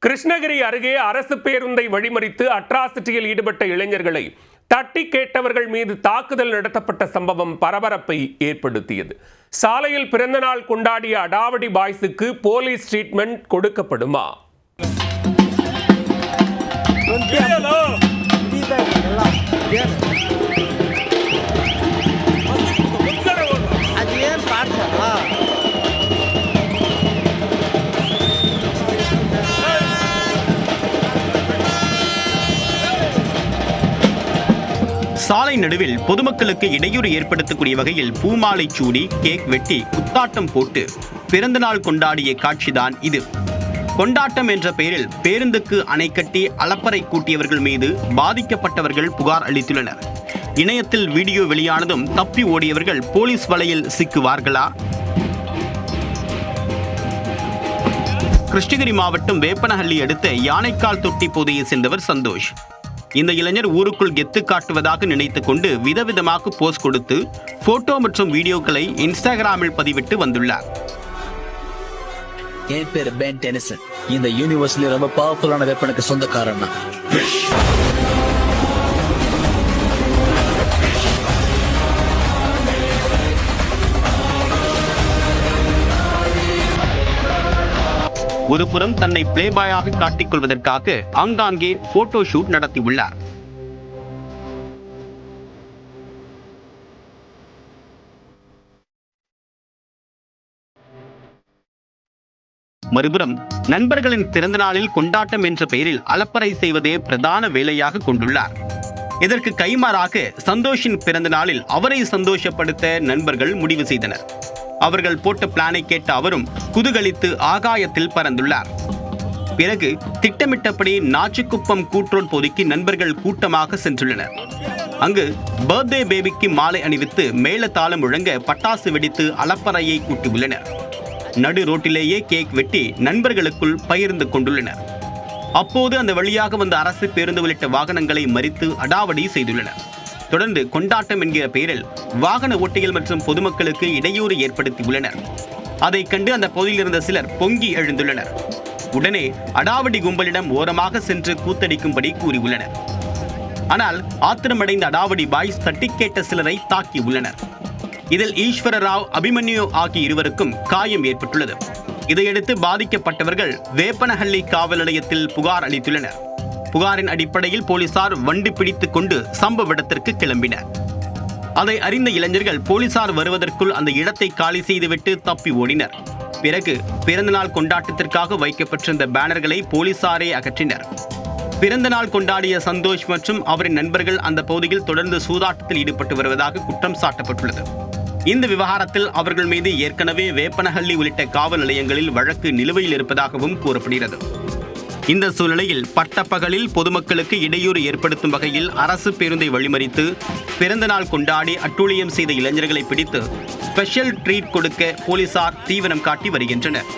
கிருஷ்ணகிரி அருகே அரசு பேருந்தை வழிமறித்து அட்ராசிட்டியில் ஈடுபட்ட இளைஞர்களை தட்டி கேட்டவர்கள் மீது தாக்குதல் நடத்தப்பட்ட சம்பவம் பரபரப்பை ஏற்படுத்தியது. சாலையில் பிறந்தநாள் கொண்டாடிய அடாவடி பாய்ஸுக்கு போலீஸ் ட்ரீட்மெண்ட் கொடுக்கப்படுமா? சாலை நடுவில் பொதுமக்களுக்கு இடையூறு ஏற்படுத்தக்கூடிய வகையில் பூமாலை சூடி கேக் வெட்டி குத்தாட்டம் போட்டு பிறந்தநாள் கொண்டாடிய காட்சிதான் இது. கொண்டாட்டம் என்ற பெயரில் பேருந்துக்கு அணை கட்டி அலப்பறை கூட்டியவர்கள் மீது பாதிக்கப்பட்டவர்கள் புகார் அளித்துள்ளனர். இணையத்தில் வீடியோ வெளியானதும் தப்பி ஓடியவர்கள் போலீஸ் வலையில் சிக்குவார்களா? கிருஷ்ணகிரி மாவட்டம் வேப்பனஹள்ளி அடுத்த யானைக்கால் தொட்டி பகுதியை சேர்ந்தவர் சந்தோஷ். இந்த இளைஞர் ஊருக்குள் கெத்து காட்டுவதாக நினைத்துக் கொண்டு விதவிதமாக போஸ்ட் கொடுத்து போட்டோ மற்றும் வீடியோக்களை இன்ஸ்டாகிராமில் பதிவிட்டு வந்துள்ளார். என் பேர் பென் டெனிசன். இந்த யூனிவர்ஸ்ல ரொம்ப பவர்ஃபுல்லான வெப்பனுக்கு சொந்தக்காரன். ஒருபுறம் தன்னை பிளேபாயாக காட்டிக் கொள்வதற்காக ஆங்காங்கே போட்டோ ஷூட் நடத்தியுள்ளார். மறுபுறம் நண்பர்களின் பிறந்த நாளில் கொண்டாட்டம் என்ற பெயரில் அலப்பறை செய்வதே பிரதான வேலையாக கொண்டுள்ளார். இதற்கு கைமாறாக சந்தோஷின் பிறந்த நாளில் அவரை சந்தோஷப்படுத்த நண்பர்கள் முடிவு செய்தனர். அவர்கள் போட்ட பிளானை கேட்ட அவரும் குதூகலித்து ஆகாயத்தில் பறந்துள்ளார். பிறகு திட்டமிட்டபடி நாச்சிக்குப்பம் கூட்ரோல் பகுதிக்கு நண்பர்கள் கூட்டமாக சென்றுள்ளனர். அங்கு பர்த்டே பேபிக்கு மாலை அணிவித்து மேல தாளம் முழங்க பட்டாசு வெடித்து அலப்பறையை கூட்டியுள்ளனர். நடு ரோட்டிலேயே கேக் வெட்டி நண்பர்களுக்குள் பகிர்ந்து கொண்டுள்ளனர். அப்போது அந்த வழியாக வந்த அரசு பேருந்து உள்ளிட்ட வாகனங்களை மறித்து அடாவடி செய்துள்ளனர். தொடர்ந்து கொண்டாட்டம் என்கிற பெயரில் வாகன ஓட்டிகள் மற்றும் பொதுமக்களுக்கு இடையூறு ஏற்படுத்தியுள்ளனர். அதை கண்டு அந்த பகுதியில் இருந்த சிலர் பொங்கி எழுந்துள்ளனர். உடனே அடாவடி கும்பலிடம் ஓரமாக சென்று கூத்தடிக்கும்படி கூறியுள்ளனர். ஆனால் ஆத்திரமடைந்த அடாவடி பாய்ஸ் தட்டி கேட்ட சிலரை தாக்கியுள்ளனர். இதில் ஈஸ்வர ராவ், அபிமன்யு ஆகிய இருவருக்கும் காயம் ஏற்பட்டுள்ளது. இதையடுத்து பாதிக்கப்பட்டவர்கள் வேப்பனஹள்ளி காவல் நிலையத்தில் புகார் அளித்துள்ளனர். புகாரின் அடிப்படையில் போலீசார் வண்டி பிடித்துக் கொண்டு சம்பவ இடத்திற்கு கிளம்பினர். அதை அறிந்த இளைஞர்கள் போலீசார் வருவதற்குள் அந்த இடத்தை காலி செய்துவிட்டு தப்பி ஓடினர். பிறகு பிறந்தநாள் கொண்டாட்டத்திற்காக வைக்கப்பட்டிருந்த பேனர்களை போலீசாரே அகற்றினர். பிறந்தநாள் கொண்டாடிய சந்தோஷ் மற்றும் அவரின் நண்பர்கள் அந்த பகுதியில் தொடர்ந்து சூதாட்டத்தில் ஈடுபட்டு வருவதாக குற்றம் சாட்டப்பட்டுள்ளது. இந்த விவகாரத்தில் அவர்கள் மீது ஏற்கனவே வேப்பனஹள்ளி உள்ளிட்ட காவல் நிலையங்களில் வழக்கு நிலுவையில் இருப்பதாகவும் கூறப்படுகிறது. இந்த சூழ்நிலையில் பட்டப்பகலில் பொதுமக்களுக்கு இடையூறு ஏற்படுத்தும் வகையில் அரசு பேருந்தை வழிமறித்து பிறந்தநாள் கொண்டாடி அட்டூழியம் செய்த இளைஞர்களை பிடித்து ஸ்பெஷல் ட்ரீட் கொடுக்க போலீசார் தீவிரம் காட்டி வருகின்றனர்.